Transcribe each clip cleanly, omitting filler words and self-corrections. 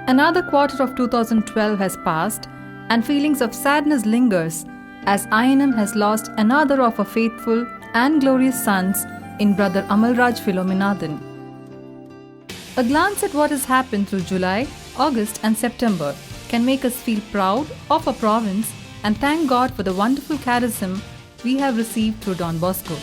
Another quarter of 2012 has passed and feelings of sadness lingers as INM has lost another of her faithful and glorious sons in Brother Amalraj Philomenathan. A glance at what has happened through July, August and September can make us feel proud of our province and thank God for the wonderful charism we have received through Don Bosco.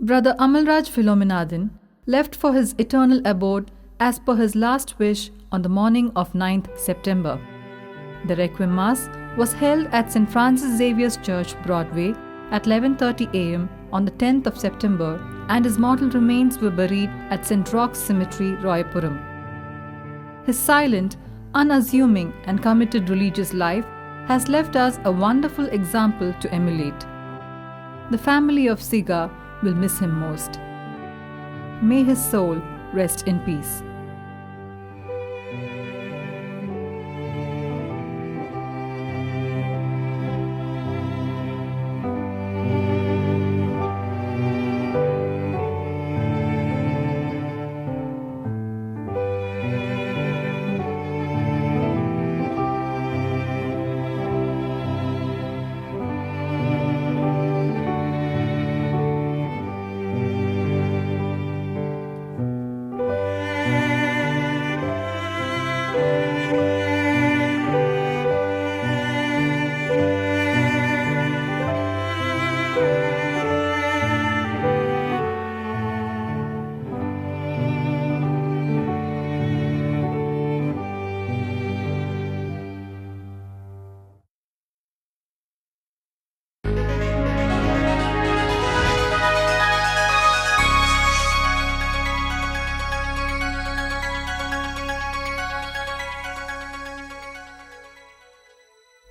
Brother Amalraj Philomenathan left for his eternal abode as per his last wish on the morning of 9th September. The Requiem Mass was held at St. Francis Xavier's Church, Broadway at 11:30 a.m. on the 10th of September, and his mortal remains were buried at St. Roch's Cemetery, Royapuram. His silent, unassuming and committed religious life has left us a wonderful example to emulate. The family of Siga will miss him most. May his soul rest in peace.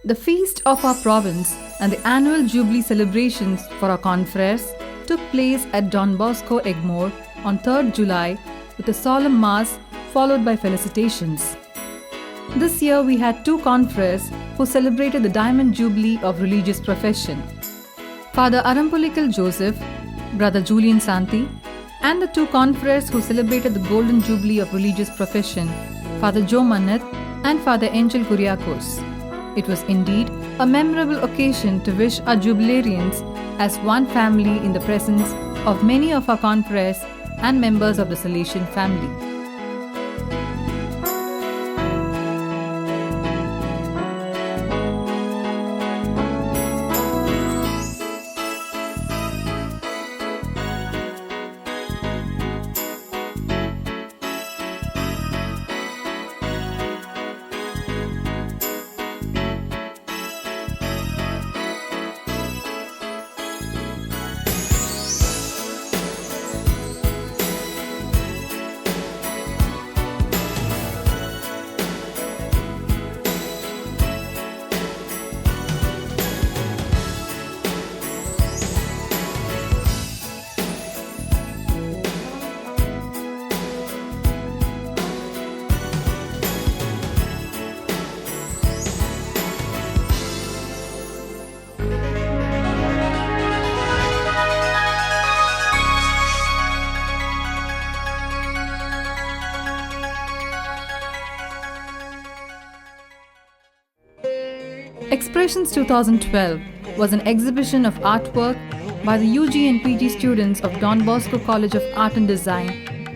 The feast of our province and the annual Jubilee celebrations for our confreres took place at Don Bosco, Egmore on 3rd July with a solemn Mass followed by felicitations. This year we had two confreres who celebrated the Diamond Jubilee of religious profession. Father Arampulikal Joseph, Brother Julian Santi, and the two confreres who celebrated the Golden Jubilee of religious profession, Father Joe Manneth and Father Angel Kuriakos. It was indeed a memorable occasion to wish our jubilarians as one family in the presence of many of our confreres and members of the Salesian family. Expressions 2012 was an exhibition of artwork by the UG and PG students of Don Bosco College of Art and Design,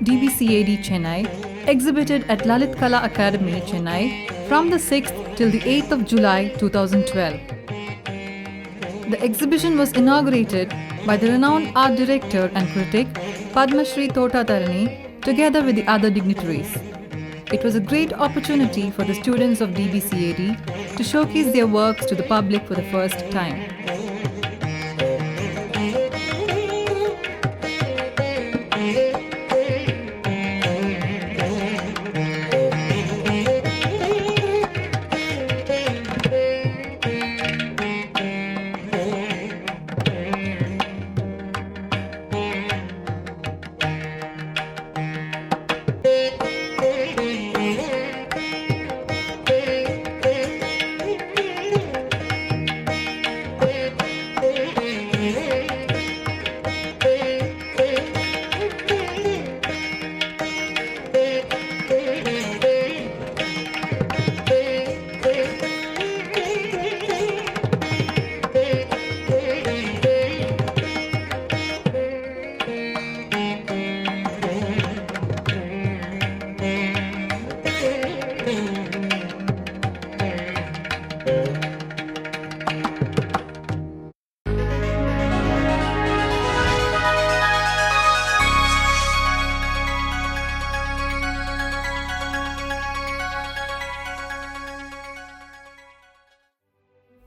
DBCAD, Chennai, exhibited at Lalit Kala Academy, Chennai from the 6th till the 8th of July 2012. The exhibition was inaugurated by the renowned art director and critic Padma Shri Tota Tarani together with the other dignitaries. It was a great opportunity for the students of DBCAD to showcase their works to the public for the first time.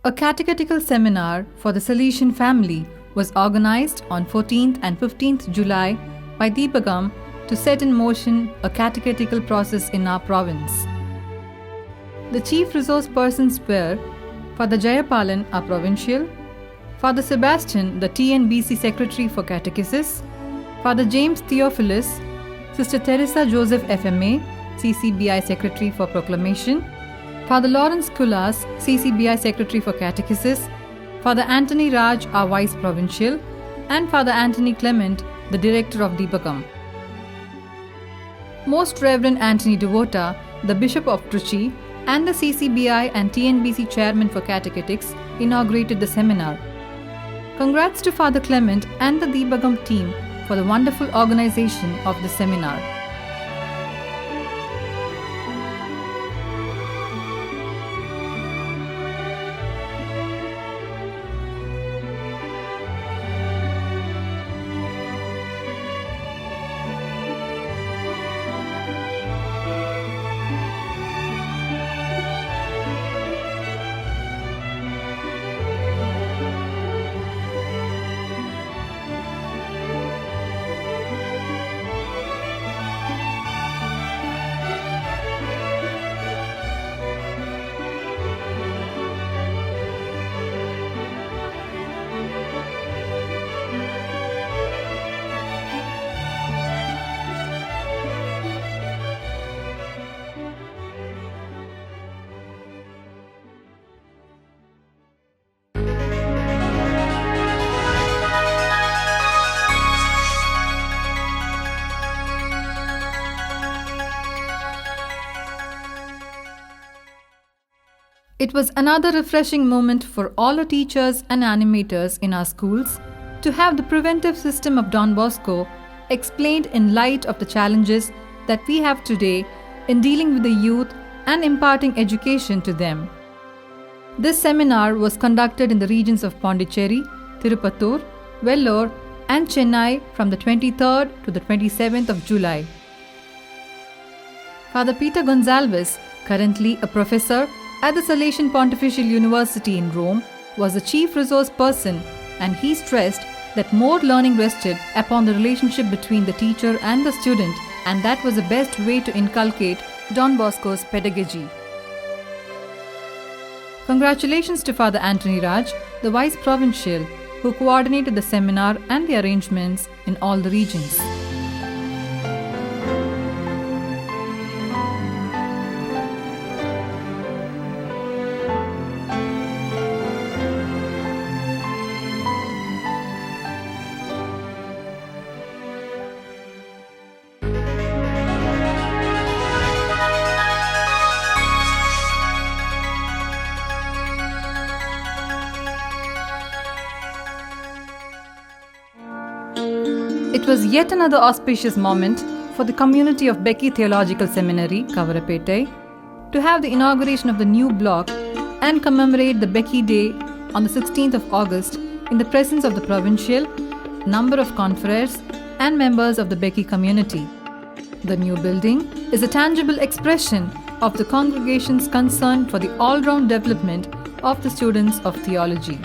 A catechetical seminar for the Salesian family was organized on 14th and 15th July by Deepagam to set in motion a catechetical process in our province. The chief resource persons were Father Jayapalan, our provincial, Father Sebastian, the TNBC Secretary for Catechesis, Father James Theophilus, Sister Teresa Joseph FMA, CCBI Secretary for Proclamation, Father Lawrence Kulas, CCBI Secretary for Catechesis, Father Anthony Raj, our Vice Provincial, and Father Anthony Clement, the Director of Deepagam. Most Reverend Anthony Devota, the Bishop of Trichy, and the CCBI and TNBC Chairman for Catechetics inaugurated the seminar. Congrats to Father Clement and the Deepagam team for the wonderful organization of the seminar. It was another refreshing moment for all our teachers and animators in our schools to have the preventive system of Don Bosco explained in light of the challenges that we have today in dealing with the youth and imparting education to them. This seminar was conducted in the regions of Pondicherry, Tirupattur, Vellore, and Chennai from the 23rd to the 27th of July. Father Peter Gonzalez, currently a professor at the Salesian Pontifical University in Rome, was the chief resource person, and he stressed that more learning rested upon the relationship between the teacher and the student, and that was the best way to inculcate Don Bosco's pedagogy. Congratulations to Father Anthony Raj, the Vice Provincial, who coordinated the seminar and the arrangements in all the regions. It was yet another auspicious moment for the community of Becky Theological Seminary, Kavarapete, to have the inauguration of the new block and commemorate the Becky Day on the 16th of August in the presence of the provincial, number of confreres, and members of the Becky community. The new building is a tangible expression of the congregation's concern for the all-round development of the students of theology.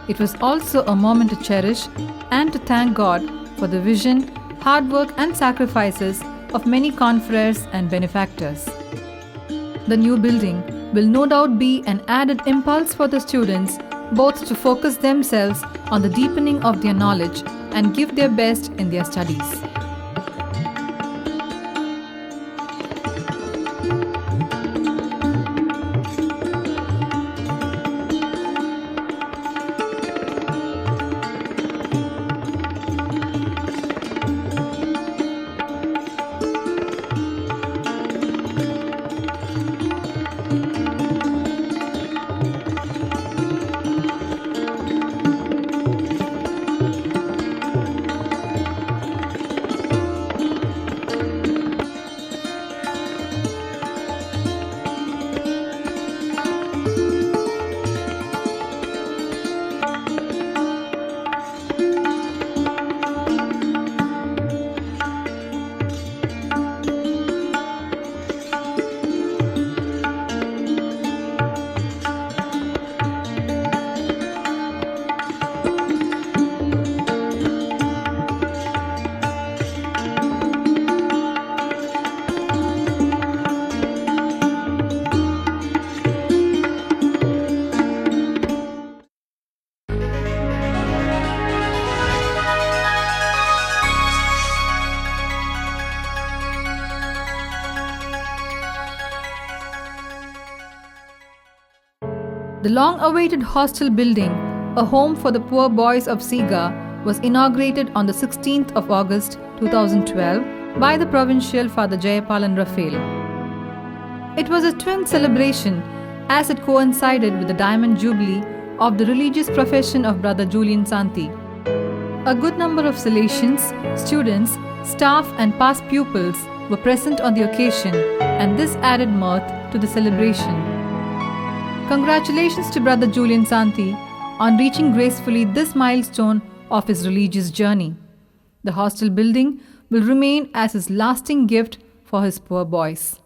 It was also a moment to cherish and to thank God for the vision, hard work and sacrifices of many confreres and benefactors. The new building will no doubt be an added impulse for the students both to focus themselves on the deepening of their knowledge and give their best in their studies. The long-awaited hostel building, a home for the poor boys of Siga, was inaugurated on the 16th of August 2012 by the Provincial Father Jayapalan Raphael. It was a twin celebration as it coincided with the Diamond Jubilee of the religious profession of Brother Julian Santi. A good number of Salesians, students, staff and past pupils were present on the occasion, and this added mirth to the celebration. Congratulations to Brother Julian Santi on reaching gracefully this milestone of his religious journey. The hostel building will remain as his lasting gift for his poor boys.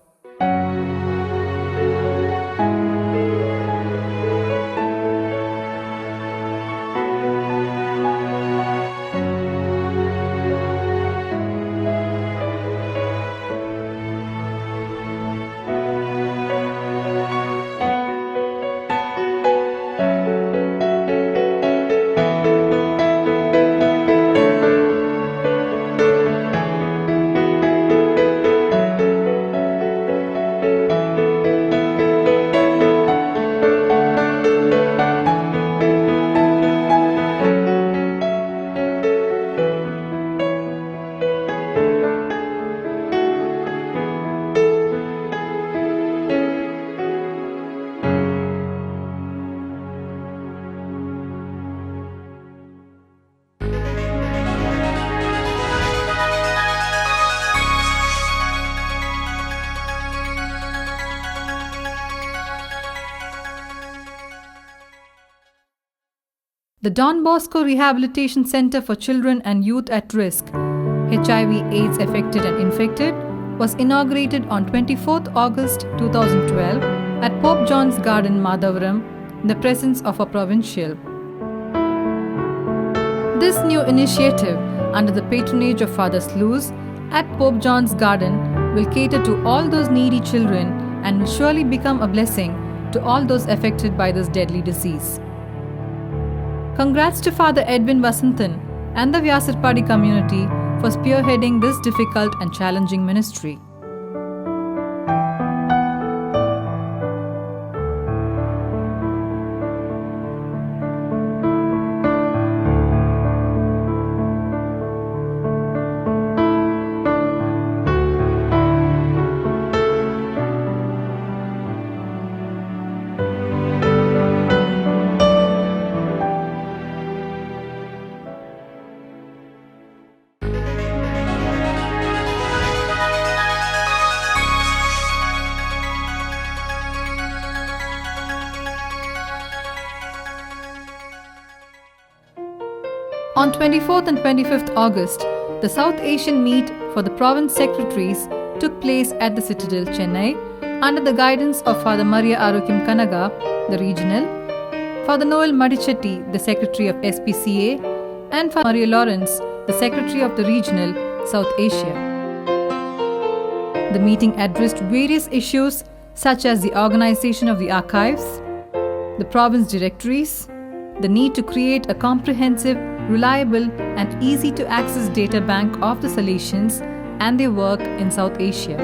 The Don Bosco Rehabilitation Center for Children and Youth at Risk, HIV/AIDS affected and infected, was inaugurated on 24th August 2012 at Pope John's Garden, Madhavaram, in the presence of a provincial. This new initiative, under the patronage of Father Sluice at Pope John's Garden, will cater to all those needy children and will surely become a blessing to all those affected by this deadly disease. Congrats to Father Edwin Vasantan and the Vyasarpadi community for spearheading this difficult and challenging ministry. On 24th and 25th August, the South Asian Meet for the Province Secretaries took place at the Citadel, Chennai, under the guidance of Father Maria Arokyam Kanaga, the regional, Father Noel Madichetti, the Secretary of SPCA, and Father Maria Lawrence, the Secretary of the regional, South Asia. The meeting addressed various issues such as the organization of the archives, the province directories, the need to create a comprehensive, reliable and easy to access data bank of the Salesians and their work in South Asia.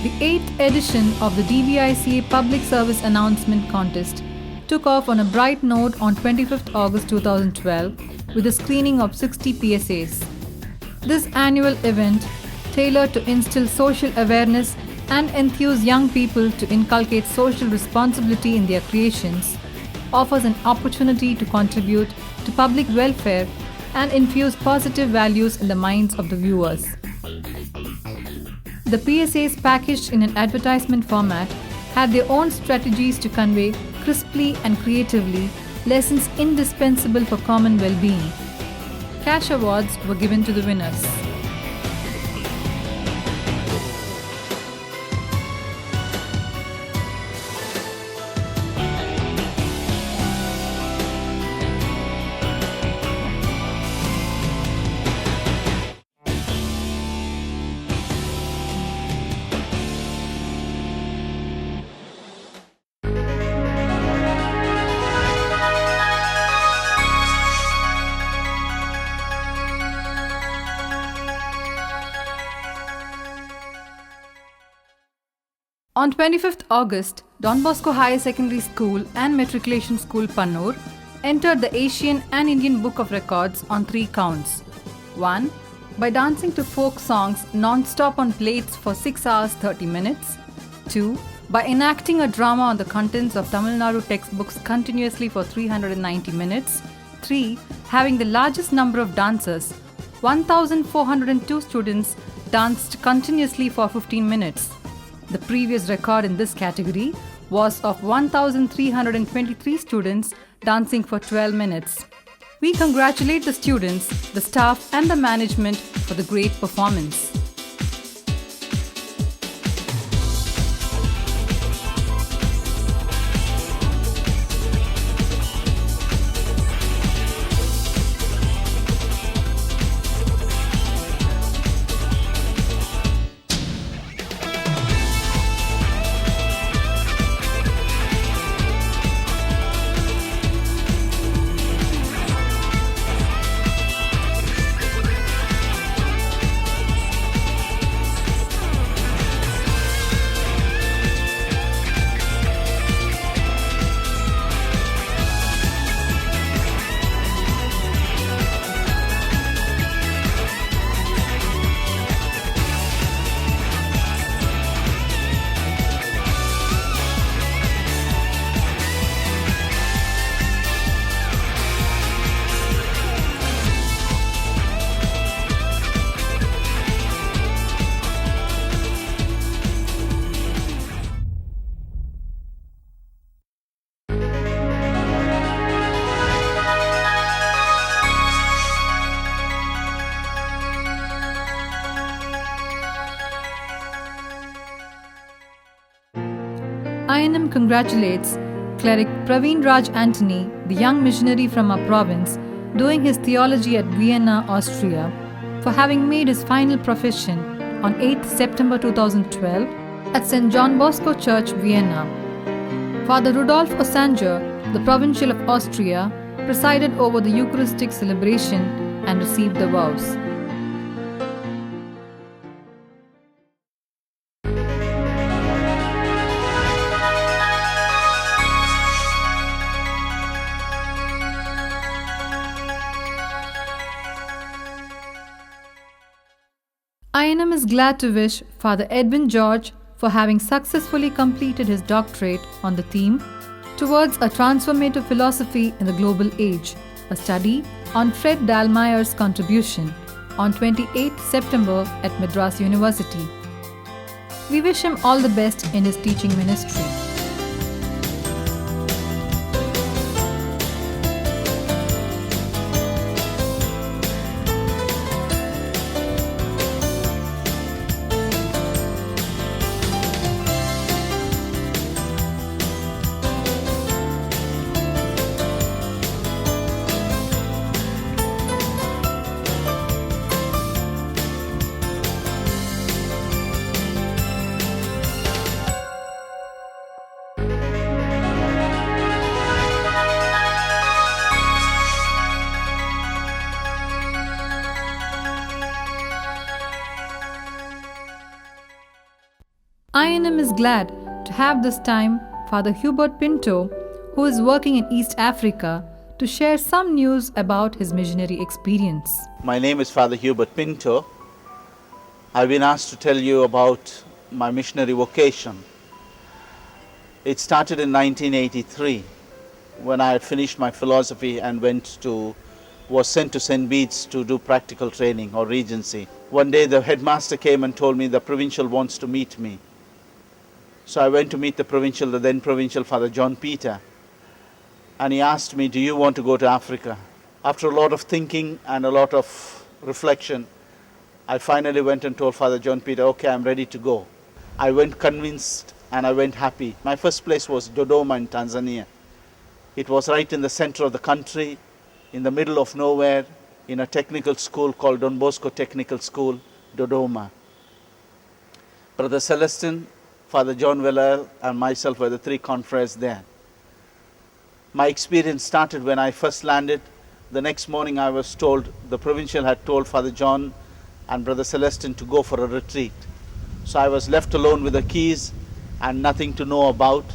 The 8th edition of the DVICA Public Service Announcement Contest took off on a bright note on 25th August 2012 with a screening of 60 PSAs. This annual event, tailored to instill social awareness and enthuse young people to inculcate social responsibility in their creations, offers an opportunity to contribute to public welfare and infuse positive values in the minds of the viewers. The PSAs, packaged in an advertisement format, had their own strategies to convey crisply and creatively lessons indispensable for common well-being. Cash awards were given to the winners. On 25th August, Don Bosco Higher Secondary School and Matriculation School Pannur entered the Asian and Indian Book of Records on 3 counts. 1. By dancing to folk songs non-stop on plates for 6 hours 30 minutes. 2. By enacting a drama on the contents of Tamil Nadu textbooks continuously for 390 minutes. 3. Having the largest number of dancers, 1,402 students danced continuously for 15 minutes. The previous record in this category was of 1,323 students dancing for 12 minutes. We congratulate the students, the staff and the management for the great performance. INM congratulates cleric Praveen Raj Antony, the young missionary from our province, doing his theology at Vienna, Austria, for having made his final profession on 8th September 2012 at St. John Bosco Church, Vienna. Father Rudolf Ossanger, the Provincial of Austria, presided over the Eucharistic celebration and received the vows. INM is glad to wish Father Edwin George for having successfully completed his doctorate on the theme Towards a Transformative Philosophy in the Global Age, a study on Fred Dallmeyer's contribution on 28th September at Madras University. We wish him all the best in his teaching ministry. INM is glad to have this time Father Hubert Pinto, who is working in East Africa, to share some news about his missionary experience. My name is Father Hubert Pinto. I've been asked to tell you about my missionary vocation. It started in 1983 when I had finished my philosophy and was sent to St. Bede's to do practical training or regency. One day the headmaster came and told me the provincial wants to meet me. So I went to meet the then provincial Father John Peter, and he asked me, do you want to go to Africa? After a lot of thinking and a lot of reflection, I finally went and told Father John Peter, okay, I'm ready to go. I went convinced and I went happy. My first place was Dodoma in Tanzania. It was right in the center of the country, in the middle of nowhere, in a technical school called Don Bosco Technical School, Dodoma. Brother Celestin, Father John Villel and myself were the 3 confreres there. My experience started when I first landed. The next morning I was told, the provincial had told Father John and Brother Celestin to go for a retreat. So I was left alone with the keys and nothing to know about,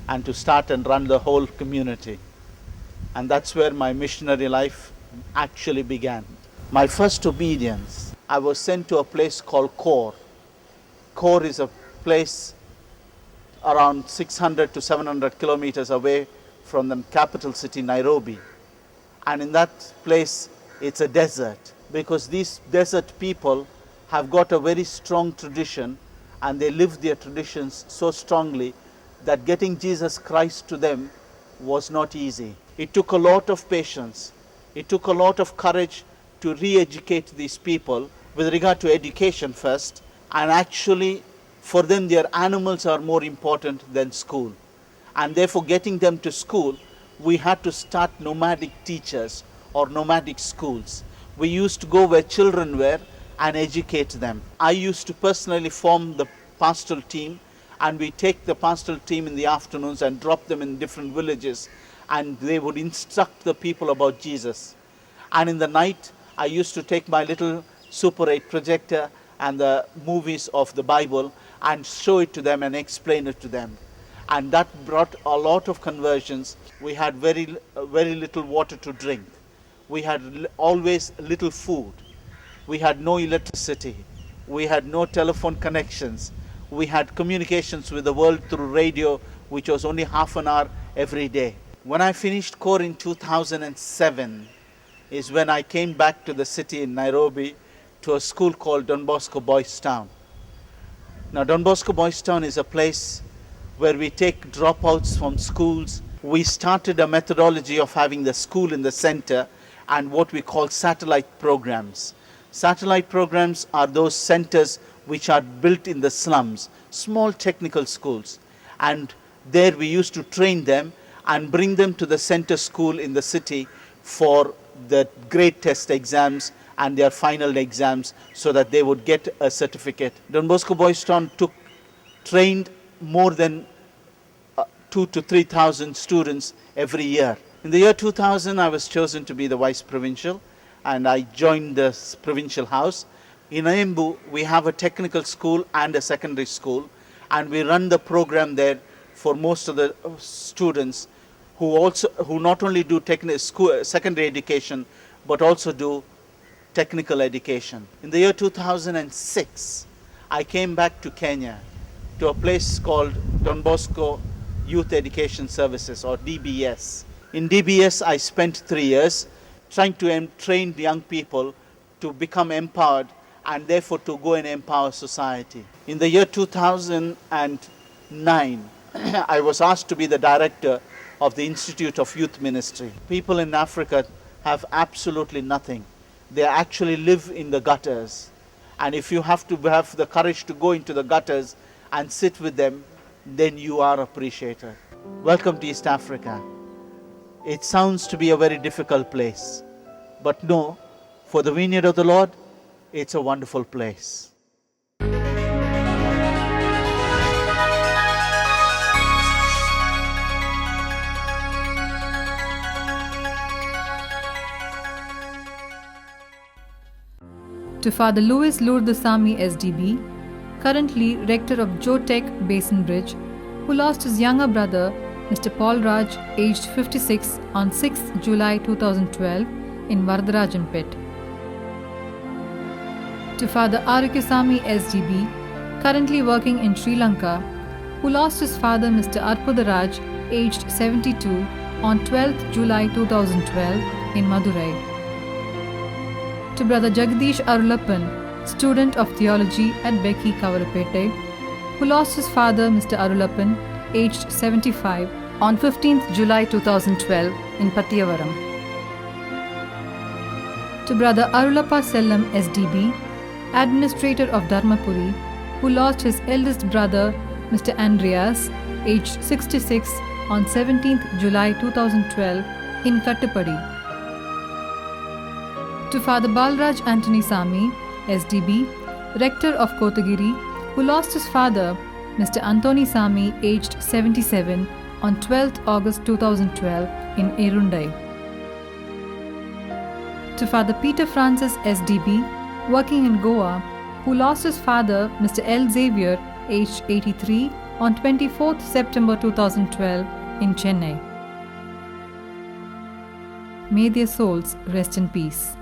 and to start and run the whole community. And that's where my missionary life actually began. My first obedience, I was sent to a place called Kor. Kor is a place around 600 to 700 kilometers away from the capital city, Nairobi. And in that place, it's a desert, because these desert people have got a very strong tradition, and they live their traditions so strongly that getting Jesus Christ to them was not easy. It took a lot of patience. It took a lot of courage to re-educate these people with regard to education first, and actually for them their animals are more important than school. And therefore getting them to school, we had to start nomadic teachers or nomadic schools. We used to go where children were and educate them. I used to personally form the pastoral team, and we take the pastoral team in the afternoons and drop them in different villages, and they would instruct the people about Jesus. And in the night, I used to take my little Super 8 projector and the movies of the Bible and show it to them and explain it to them. And that brought a lot of conversions. We had very little water to drink. We had always little food. We had no electricity. We had no telephone connections. We had communications with the world through radio, which was only half an hour every day. When I finished Core in 2007 is when I came back to the city in Nairobi to a school called Don Bosco Boys Town. Now, Don Bosco Boys Town is a place where we take dropouts from schools. We started a methodology of having the school in the center and what we call satellite programs. Satellite programs are those centers which are built in the slums, small technical schools. And there we used to train them and bring them to the center school in the city for the grade test exams and their final exams so that they would get a certificate. Don Bosco Boys Town trained more than 2,000 to 3,000 students every year. In the year 2000, I was chosen to be the vice provincial, and I joined the provincial house. In Embu, we have a technical school and a secondary school, and we run the program there for most of the students who not only do secondary education, but also do technical education. In the year 2006, I came back to Kenya, to a place called Don Bosco Youth Education Services, or DBS. In DBS, I spent 3 years trying to train the young people to become empowered and therefore to go and empower society. In the year 2009, I was asked to be the director of the Institute of Youth Ministry. People in Africa have absolutely nothing. They actually live in the gutters. And if you have to have the courage to go into the gutters and sit with them, then you are appreciated. Welcome to East Africa. It sounds to be a very difficult place, but no, for the vineyard of the Lord, it's a wonderful place. To Father Louis Lourdesami SDB, currently rector of Jotech Basin Bridge, who lost his younger brother, Mr. Paul Raj, aged 56, on 6 July 2012 in Varadarajanpet. To Father Arukesami SDB, currently working in Sri Lanka, who lost his father, Mr. Arpudaraj, aged 72, on 12 July 2012 in Madurai. To Brother Jagdish Arulappan, student of theology at Becky Kavarapete, who lost his father, Mr. Arulappan, aged 75, on 15th July 2012 in Patiyavaram. To Brother Arulappa Sellam SDB, administrator of Dharmapuri, who lost his eldest brother, Mr. Andreas, aged 66, on 17th July 2012 in Kattupadi. To Father Balraj Anthony Sami, SDB, rector of Kotagiri, who lost his father, Mr. Anthony Sami, aged 77, on 12th August 2012 in Erundai. To Father Peter Francis SDB, working in Goa, who lost his father, Mr. L. Xavier, aged 83, on 24th September 2012 in Chennai. May their souls rest in peace.